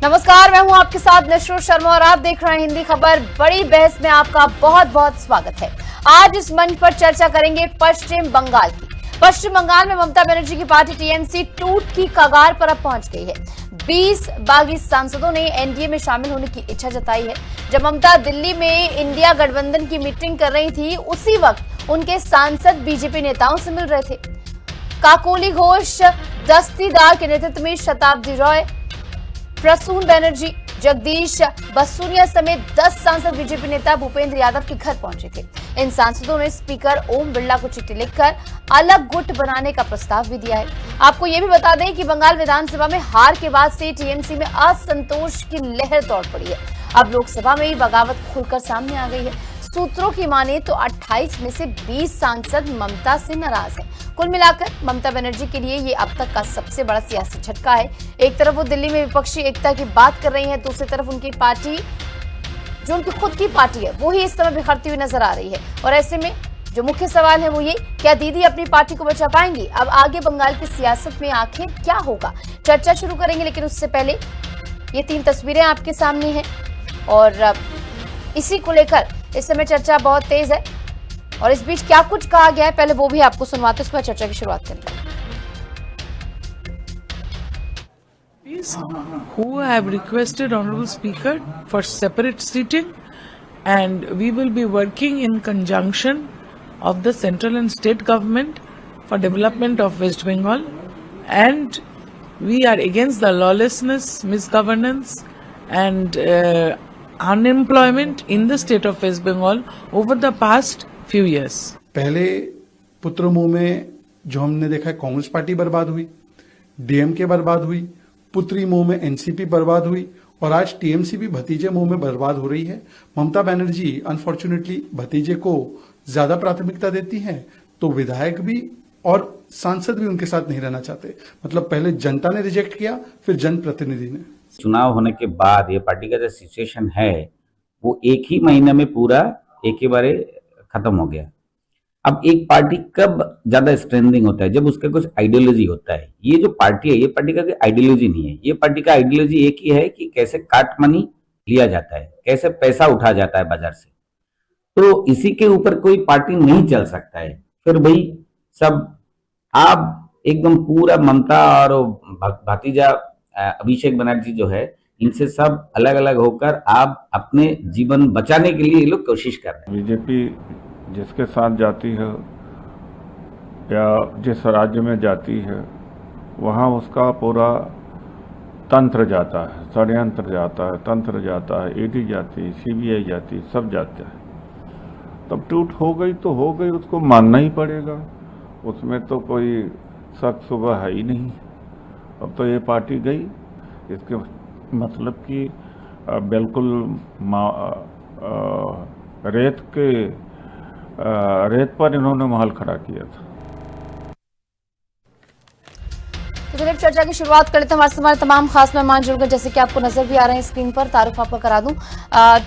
नमस्कार, मैं हूं आपके साथ नशरूर शर्मा और आप देख रहे हैं हिंदी खबर। बड़ी बहस में आपका बहुत बहुत स्वागत है। आज इस मंच पर चर्चा करेंगे पश्चिम बंगाल की। पश्चिम बंगाल में ममता बनर्जी की पार्टी टीएमसी टूट की कगार पर अब पहुंच गई है। 20 बागी सांसदों ने एनडीए में शामिल होने की इच्छा जताई है। जब ममता दिल्ली में इंडिया गठबंधन की मीटिंग कर रही थी, उसी वक्त उनके सांसद बीजेपी नेताओं से मिल रहे थे। काकोली घोष, दस्तीदार के नेतृत्व में शताब्दी रॉय, प्रसून बनर्जी, जगदीश बसूनिया समेत 10 सांसद बीजेपी नेता भूपेंद्र यादव के घर पहुंचे थे। इन सांसदों ने स्पीकर ओम बिरला को चिट्ठी लिखकर अलग गुट बनाने का प्रस्ताव भी दिया है। आपको यह भी बता दें कि बंगाल विधानसभा में हार के बाद से टीएमसी में असंतोष की लहर दौड़ पड़ी है। अब लोकसभा में ही बगावत खुलकर सामने आ गई है। सूत्रों की माने तो 28 में से 20 सांसद ममता से नाराज हैं। कुल मिलाकर ममता बनर्जी के लिए ये अब तक का सबसे बड़ा सियासी झटका है। एक तरफ वो दिल्ली में विपक्षी एकता की बात कर रही है, दूसरी तरफ उनकी पार्टी, जो उनकी खुद की पार्टी है, वो ही इस तरह बिखरती हुई नजर आ रही है। और ऐसे में जो मुख्य सवाल है वो ये, क्या दीदी अपनी पार्टी को बचा पाएंगी? अब आगे बंगाल की सियासत में आखिर क्या होगा, चर्चा शुरू करेंगे। लेकिन उससे पहले ये 3 तस्वीरें आपके सामने हैं और इसी को लेकर इस समय चर्चा बहुत तेज है। और इस बीच क्या कुछ कहा गया है, पहले वो भी आपको सुनवाते, उस पर चर्चा की शुरुआत करते हैं। Who have requested Honorable Speaker for separate seating, and we will be working in conjunction of the central and state government for development of West Bengal, and we are against the lawlessness, misgovernance and unemployment in the state of West Bengal over the past few years. पहले पुत्र मुंह में जो हमने देखा, Congress party बर्बाद हुई, DMK बर्बाद हुई, पुत्री मुंह में एनसीपी बर्बाद हुई और आज टीएमसी भी भतीजे मुंह में बर्बाद हो रही है। ममता बनर्जी अनफॉर्चुनेटली भतीजे को ज्यादा प्राथमिकता देती हैं, तो विधायक भी और सांसद भी उनके साथ नहीं रहना चाहते। मतलब पहले जनता ने रिजेक्ट किया, फिर जनप्रतिनिधि ने। चुनाव होने के बाद ये पार्टी का जो सिचुएशन है वो एक ही महीने में पूरा एक ही बारे खत्म हो गया। अब एक पार्टी कब ज्यादा स्ट्रेंथिंग होता है, जब उसका कुछ आइडियोलॉजी होता है। ये जो पार्टी है, ये पार्टी का कोई आइडियोलॉजी नहीं है। ये पार्टी का आइडियोलॉजी एक ही है कि कैसे काट मनी लिया जाता है, कैसे पैसा उठा जाता है बाजार से। तो इसी के ऊपर कोई पार्टी नहीं चल सकता है। फिर भाई सब आप एकदम पूरा ममता और भतीजा अभिषेक बनर्जी जो है, इनसे सब अलग अलग होकर आप अपने जीवन बचाने के लिए ये लोग कोशिश कर रहे हैं। बीजेपी जिसके साथ जाती है या जिस राज्य में जाती है, वहाँ उसका पूरा तंत्र जाता है, षड्यंत्र जाता है, तंत्र जाता है, ईडी जाती है, सीबीआई जाती है, सब जाता है। तब टूट हो गई तो हो गई, उसको मानना ही पड़ेगा। उसमें तो कोई शक सुबह है ही नहीं। अब तो ये पार्टी गई, इसके मतलब कि बिल्कुल रेत पर इन्होंने महल खड़ा किया था। तो चलिए चर्चा की शुरुआत कर लेते हैं। हमारे से हमारे तमाम खास मेहमान जुड़ गए, जैसे कि आपको नजर भी आ रहे हैं स्क्रीन पर। तारुफ आपका करा दूं,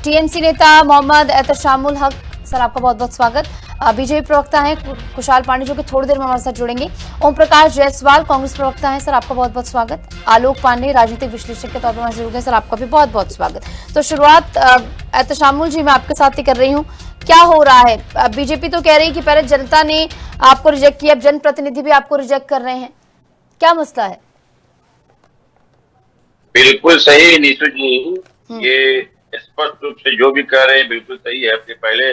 टीएमसी नेता मोहम्मद एहतशामुल हक सर, आपका बहुत बहुत स्वागत। बीजेपी प्रवक्ता हैं कुशाल पांडे, जो कि थोड़ी देर में हमारे साथ जुड़ेंगे। ओम प्रकाश जायसवाल कांग्रेस प्रवक्ता हैं, सर आपका बहुत बहुत स्वागत। आलोक पांडे राजनीतिक विश्लेषक के तौर पर हमारे जुड़ गए, सर आपका भी बहुत बहुत स्वागत। तो शुरुआत एहतशामुल जी मैं आपके साथ ही कर रही हूँ। क्या हो रहा है? बीजेपी तो कह रही है कि पहले जनता ने आपको रिजेक्ट किया, अब जनप्रतिनिधि भी आपको रिजेक्ट कर रहे हैं, क्या मसला है? बिल्कुल सही नीतू जी, ये स्पष्ट रूप से जो भी कह रहे हैं बिल्कुल सही है। कि पहले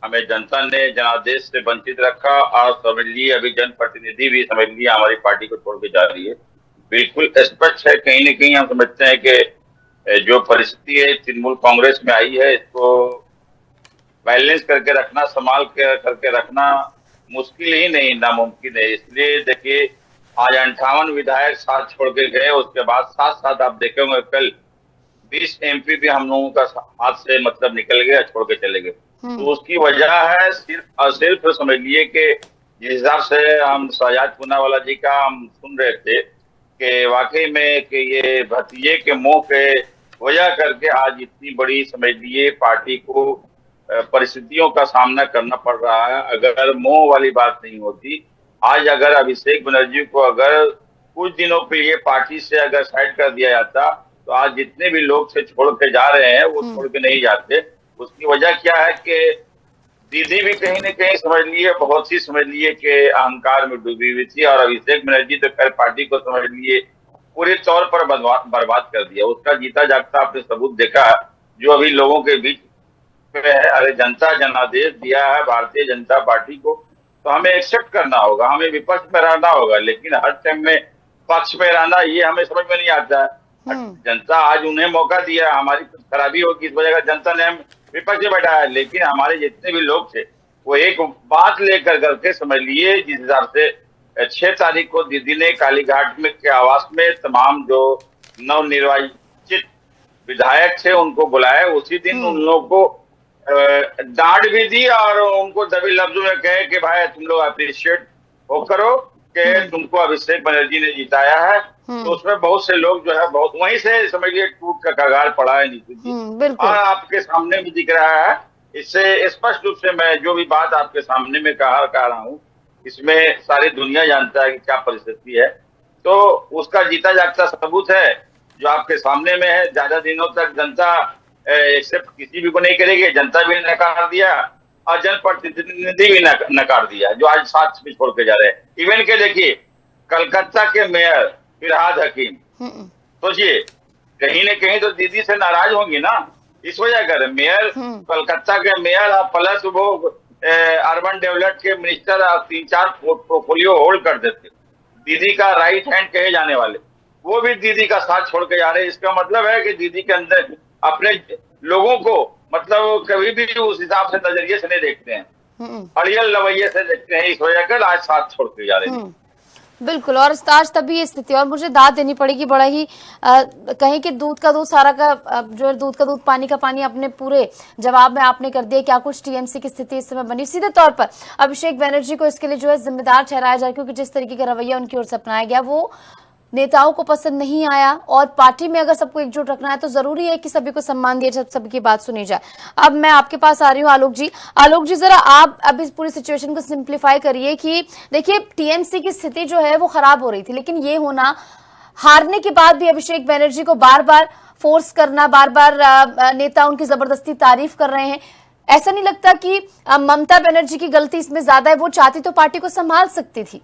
हमें जनता ने जनादेश से वंचित रखा और समझ लिए अभी जनप्रतिनिधि भी समझ लिए हमारी पार्टी को छोड़ के जा रही है। बिल्कुल स्पष्ट है। कहीं न कहीं हम समझते हैं कि जो परिस्थिति है तृणमूल कांग्रेस में आई है, इसको बैलेंस करके रखना, संभाल करके रखना मुश्किल ही नहीं, नामुमकिन है। इसलिए देखिए, आज 58 विधायक साथ छोड़ के गए, उसके बाद साथ साथ आप देखेंगे कल 20 एमपी भी हम लोगों का हाथ से मतलब निकल गया, छोड़ के चले गए। तो उसकी वजह है सिर्फ और सिर्फ समझ लिए कि जिस हिसाब से हम शहजाद पूनावाला जी का हम सुन रहे थे कि वाकई में कि ये भतीजे के मुंह पे वजह करके आज इतनी बड़ी समझ लिए पार्टी को परिस्थितियों का सामना करना पड़ रहा है। अगर मोह वाली बात नहीं होती, आज अगर अभिषेक बनर्जी को अगर कुछ दिनों के लिए पार्टी से अगर साइड कर दिया जाता तो आज जितने भी लोग से छोड़ के जा रहे हैं वो छोड़ के नहीं जाते। उसकी वजह क्या है कि दीदी भी कहीं न कहीं समझ लिए, बहुत सी समझ लिए कि अहंकार में डूबी हुई थी, और अभिषेक बनर्जी तो खैर पार्टी को समझ लिए पूरे तौर पर बर्बाद कर दिया। उसका जीता जागता आपने सबूत देखा जो अभी लोगों के बीच में है। अरे जनता जनादेश दिया है भारतीय जनता पार्टी को, तो हमें एक्सेप्ट करना होगा, हमें विपक्ष में रहना होगा, लेकिन हर टाइम में पक्ष में रहना ये हमें समझ में नहीं आता है। जनता आज उन्हें मौका दिया, हमारी कुछ खराबी होगी इस वजह से जनता ने हम विपक्ष में बैठाया, लेकिन हमारे जितने भी लोग थे वो एक बात लेकर करके समझ लिए, जिस हिसाब से 6 तारीख को दीदी ने कालीघाट में के आवास में तमाम जो नवनिर्वाचित विधायक थे उनको बुलाया, उसी दिन उन लोगों को डांट भी दी और उनको दबे लफ्जों में कहे कि भाई तुम लोग अप्रिशिएट हो करो कि तुमको अभिषेक बनर्जी ने जिताया है। तो उसमें बहुत से लोग जो है बहुत वहीं से समझ लिए टूट का कगार पड़ा है नीतू जी, और आपके सामने भी दिख रहा है। इससे स्पष्ट रूप से मैं जो भी बात आपके सामने में कह रहा हूँ, इसमें सारी दुनिया जानता है कि क्या परिस्थिति है, तो उसका जीता जागता सबूत है जो आपके सामने में है। ज्यादा दिनों तक जनता एक्सेप्ट किसी भी को नहीं करेगी, जनता भी नकार दिया और जनप्रतिनिधि भी नकार दिया, जो आज साथ में छोड़ के जा रहे हैं। इवन के देखिए कलकत्ता के मेयर फिरहाद हकीम, सोचिए कहीं न कहीं तो दीदी से नाराज होंगी ना, इस वजह कर मेयर कलकत्ता के मेयर प्लस वो अर्बन डेवलपमेंट के मिनिस्टर 3-4 पोर्टफोलियो होल्ड कर देते, दीदी का राइट हैंड कहे जाने वाले, वो भी दीदी का साथ छोड़ के जा रहे हैं। इसका मतलब है कि दीदी के अंदर अपने लोगों को मतलब कभी भी उस हिसाब से नजरिए से नहीं देखते हैं, अड़ियल रवैये से देखते हैं, इस वजह कर आज साथ छोड़ के जा रहे हैं। बिल्कुल, और आज तभी ये स्थिति, और मुझे दाद देनी पड़ेगी बड़ा ही कहीं कि दूध का दूध सारा का जो है दूध का दूध पानी का पानी अपने पूरे जवाब में आपने कर दिया। क्या कुछ टीएमसी की स्थिति इस समय बनी, सीधे तौर पर अभिषेक बनर्जी को इसके लिए जो है जिम्मेदार ठहराया जाए, क्योंकि जिस तरीके का रवैया उनकी ओर से अपनाया गया वो नेताओं को पसंद नहीं आया, और पार्टी में अगर सबको एकजुट रखना है तो जरूरी है कि सभी को सम्मान दिया जाए, सबकी बात सुनी जाए। अब मैं आपके पास आ रही हूँ आलोक जी। आलोक जी, जरा आप अब इस पूरी सिचुएशन को सिंप्लीफाई करिए कि देखिए टीएमसी की स्थिति जो है वो खराब हो रही थी, लेकिन ये होना हारने के बाद भी अभिषेक बनर्जी को बार बार फोर्स करना, बार बार नेता उनकी जबरदस्ती तारीफ कर रहे हैं, ऐसा नहीं लगता कि ममता बनर्जी की गलती इसमें ज्यादा है? वो चाहती तो पार्टी को संभाल सकती थी।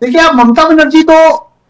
देखिए, अब ममता बनर्जी तो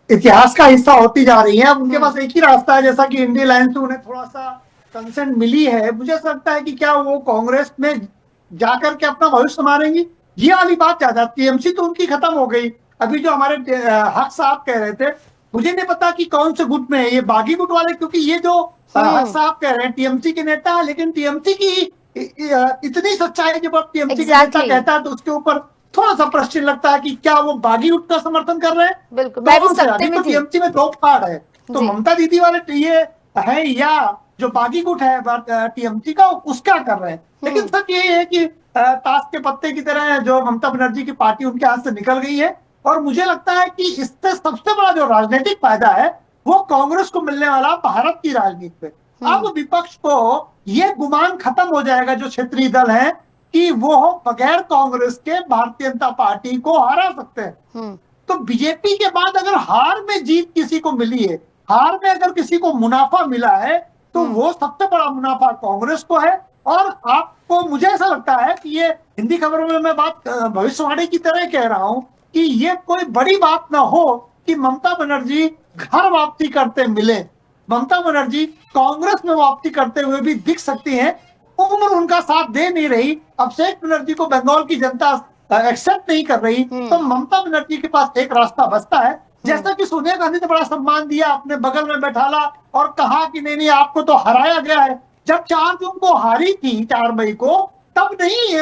इतिहास का हिस्सा होती जा रही है। अब उनके पास एक ही रास्ता है, जैसा कि इंडिया अलायंस से उन्हें थोड़ा सा कंसेंट मिली है, मुझे ऐसा लगता है कि क्या वो कांग्रेस में जाकर के अपना भविष्य संवारेंगी, ये वाली बात ज्यादा। टीएमसी तो उनकी खत्म हो गई। अभी जो हमारे हक साहब कह रहे थे, मुझे नहीं पता कि कौन से गुट में है ये बागी गुट वाले, क्योंकि ये जो हक साहब कह रहे हैं टीएमसी के नेता है, लेकिन टीएमसी की इतनी सच्चाई जब आप टीएमसी के नेता कहता है तो उसके ऊपर थोड़ा सा प्रश्न लगता है कि क्या वो बागी गुट का समर्थन कर रहे हैं। बिल्कुल, तो टीएमसी में दो पार्ट है, तो ममता दीदी वाले ये है या जो बागी गुट है टीएमसी का, उसका कर रहे हैं। लेकिन सच ये है कि ताश के पत्ते की तरह जो ममता बनर्जी की पार्टी उनके हाथ से निकल गई है, और मुझे लगता है कि इससे सबसे बड़ा जो राजनीतिक फायदा है वो कांग्रेस को मिलने वाला भारत की राजनीति पे। अब विपक्ष को ये गुमान खत्म हो जाएगा जो क्षेत्रीय दल है कि वो बगैर कांग्रेस के भारतीय जनता पार्टी को हरा सकते हैं। तो बीजेपी के बाद अगर हार में जीत किसी को मिली है, हार में अगर किसी को मुनाफा मिला है, तो वो सबसे बड़ा मुनाफा कांग्रेस को है। और आपको, मुझे ऐसा लगता है कि ये हिंदी खबरों में मैं बात भविष्यवाणी की तरह कह रहा हूं कि ये कोई बड़ी बात ना हो कि ममता बनर्जी घर वापसी करते मिले। ममता बनर्जी कांग्रेस में वापसी करते हुए भी दिख सकती हैं। उम्र उनका साथ दे नहीं रही, अभिषेक बनर्जी को बंगाल की जनता एक्सेप्ट नहीं कर रही, तो ममता बनर्जी के पास एक रास्ता बचता है। जैसा कि सोनिया गांधी ने बड़ा सम्मान दिया, अपने बगल में बैठाला और कहा कि नहीं आपको तो हराया गया है। जब 4 जून को हारी थी, 4 मई को, तब नहीं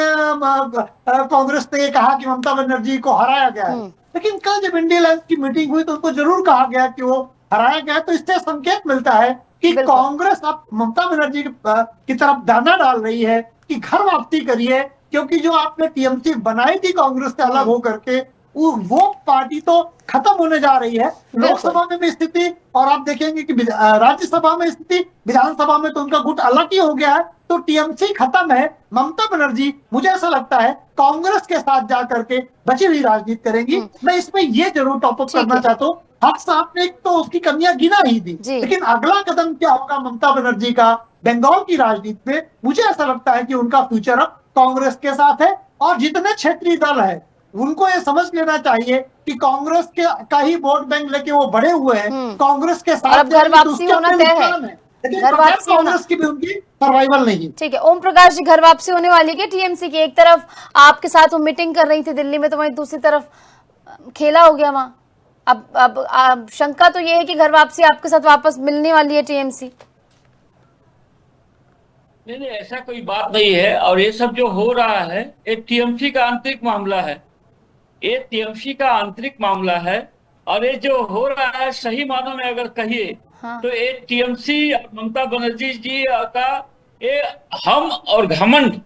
कांग्रेस ने कहा कि ममता बनर्जी को हराया गया है। लेकिन कल जब इंडिया अलायंस की मीटिंग हुई तो उनको जरूर कहा गया कि वो हराया गया है। तो इससे संकेत मिलता है कि कांग्रेस अब ममता बनर्जी की तरफ दाना डाल रही है कि घर वापसी करिए, क्योंकि जो आपने टीएमसी बनाई थी कांग्रेस से अलग होकर के, वो पार्टी तो खत्म होने जा रही है। लोकसभा में भी स्थिति, और आप देखेंगे कि राज्यसभा में स्थिति, विधानसभा में तो उनका गुट अलग ही हो गया है। तो टीएमसी खत्म है। ममता बनर्जी, मुझे ऐसा लगता है, कांग्रेस के साथ जाकर के बची हुई राजनीति करेंगी। मैं इसमें ये जरूर टॉपअप करना चाहता हूँ, हक साहब ने तो उसकी कमियां गिना ही दी, जी। लेकिन अगला कदम क्या होगा ममता बनर्जी का बंगाल की राजनीति में? मुझे ऐसा लगता है कि उनका फ्यूचर अब कांग्रेस के साथ है, और जितने क्षेत्रीय दल है उनको ये समझ लेना चाहिए कि कांग्रेस का ही वोट बैंक लेके वो बड़े हुए हैं, कांग्रेस के और साथ अब घर जाएंगे तो वापसी उसके होना अपने तय है। नुकसान है, लेकिन घर बगैर वापसी होना- कांग्रेस की भी उनकी सर्वाइवल नहीं है। ठीक है, ओम प्रकाश जी, घर वापसी होने वाली है टीएमसी की? एक तरफ आपके साथ वो मीटिंग कर रही थी दिल्ली में, तो वहीं दूसरी तरफ खेला हो गया वहां। अब शंका तो ये है कि घर वापसी आपके साथ वापस मिलने वाली है टीएमसी। नहीं नहीं, ऐसा कोई बात नहीं है। और ये सब जो हो रहा है ये टीएमसी का आंतरिक मामला है, ये टीएमसी का आंतरिक मामला है। और ये जो हो रहा है सही मानों में अगर कहिए तो ये टीएमसी और ममता बनर्जी जी का ये हम और घमंड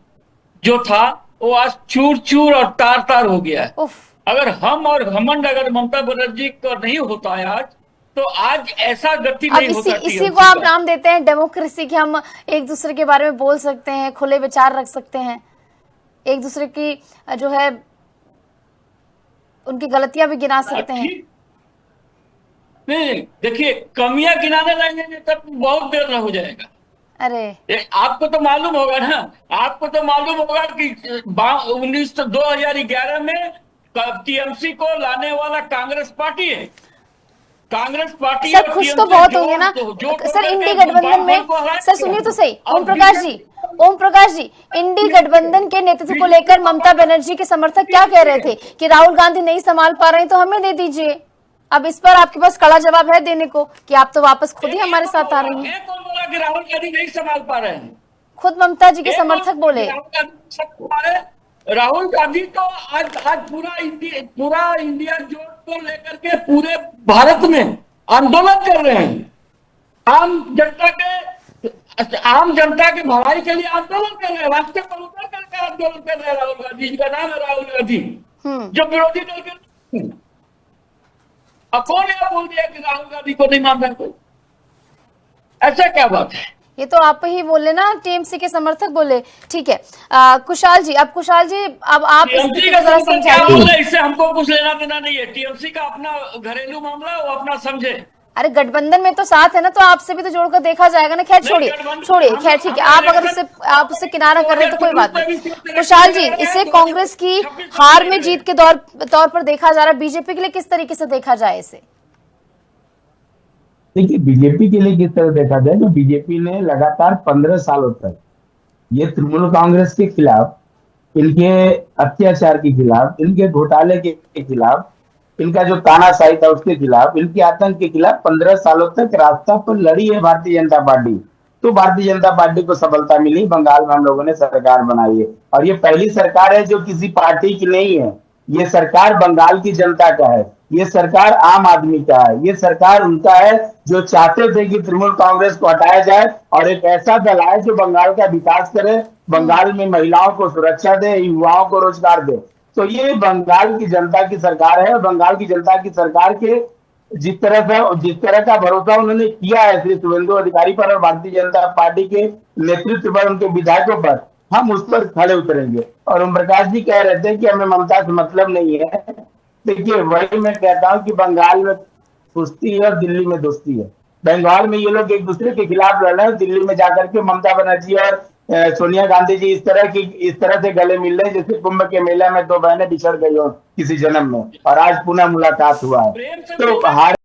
जो था वो आज चूर चूर और तार तार हो गया है। उफ। अगर हम और घमंड अगर ममता बनर्जी का नहीं होता है आज, तो आज ऐसा गति अब नहीं होता। इसी को आप नाम देते हैं डेमोक्रेसी, कि हम एक दूसरे के बारे में बोल सकते हैं, खुले विचार रख सकते हैं, एक दूसरे की जो है उनकी गलतियां भी गिना सकते हैं। नहीं देखिए, कमियां गिनाने लगेंगे तब बहुत देर हो जाएगा। अरे आपको तो मालूम होगा ना, आपको तो मालूम होगा कि 2011 में टीएमसी को लाने वाला कांग्रेस पार्टी है। कांग्रेस पार्टी सर खुश तो बहुत होंगे ना सर इंडी गठबंधन में। सर सुनिए तो सही, ओम प्रकाश जी, इंडी गठबंधन के नेतृत्व को लेकर ममता बनर्जी के समर्थक क्या कह रहे थे कि राहुल गांधी नहीं संभाल पा रहे हैं तो हमें दे दीजिए। अब इस पर आपके पास कड़ा जवाब है देने को कि आप तो वापस खुद ही हमारे साथ आ रही हैं। कौन बोला कि राहुल गांधी नहीं संभाल पा रहे हैं? खुद ममता जी के समर्थक बोले। राहुल गांधी तो आज पूरा इंडिया जोड़ को लेकर के पूरे भारत में आंदोलन कर रहे हैं। आम जनता के भलाई के लिए आंदोलन कर रहे हैं, रास्ते पर उतर करके आंदोलन कर रहे हैं। राहुल गांधी जी का नाम है राहुल गांधी, जो विरोधी दल के। अब कौन यह बोल दिया कि राहुल गांधी को नहीं मान रहा कोई? ऐसा क्या बात है? ये तो आप ही बोले ना, टीएमसी के समर्थक बोले। ठीक है कुशाल जी, अब आप समझाइए। इससे हमको कुछ लेना देना नहीं है। टीएमसी का अपना घरेलू मामला वो अपना समझे। अरे गठबंधन में तो साथ है ना, तो आपसे भी तो जोड़कर देखा जाएगा ना। खैर छोड़िए, खैर ठीक है, आप उससे किनारा कर रहे हैं तो कोई बात नहीं। कुशाल जी, इसे कांग्रेस की हार में जीत के तौर पर देखा जा रहा है, बीजेपी के लिए किस तरीके से देखा जाए इसे? देखिए बीजेपी के लिए किस तरह देखा जाए तो बीजेपी ने लगातार 15 सालों तक ये तृणमूल कांग्रेस के खिलाफ, इनके अत्याचार के खिलाफ, इनके घोटाले के खिलाफ, इनका जो तानाशाही था उसके खिलाफ, इनके आतंक के खिलाफ 15 सालों तक रास्ता पर लड़ी है भारतीय जनता पार्टी। तो भारतीय जनता पार्टी को सफलता मिली, बंगाल में हम लोगों ने सरकार बनाई है। और ये पहली सरकार है जो किसी पार्टी की नहीं है, ये सरकार बंगाल की जनता का है, ये सरकार आम आदमी का है, ये सरकार उनका है जो चाहते थे कि तृणमूल कांग्रेस को हटाया जाए और एक ऐसा दल आए जो बंगाल का विकास करे, बंगाल में महिलाओं को सुरक्षा दे, युवाओं को रोजगार दे। तो ये बंगाल की जनता की सरकार है। बंगाल की जनता की सरकार के जिस तरह का भरोसा उन्होंने किया है श्री शुभेंदु अधिकारी पर और भारतीय जनता पार्टी के नेतृत्व पर, उनके विधायकों पर, हम उस पर खड़े उतरेंगे। और ओम प्रकाश जी कह रहे थे कि हमें ममता से मतलब नहीं है। देखिए वही मैं कहता हूँ कि बंगाल में कुश्ती है और दिल्ली में दोस्ती है। बंगाल में ये लोग एक दूसरे के खिलाफ लड़ रहे हैं, दिल्ली में जाकर के ममता बनर्जी और सोनिया गांधी जी इस तरह से गले मिल रहे हैं जैसे कुंभ के मेला में दो बहनें बिछड़ गई हो किसी जन्म में, और आज पुनः मुलाकात हुआ है। तो हार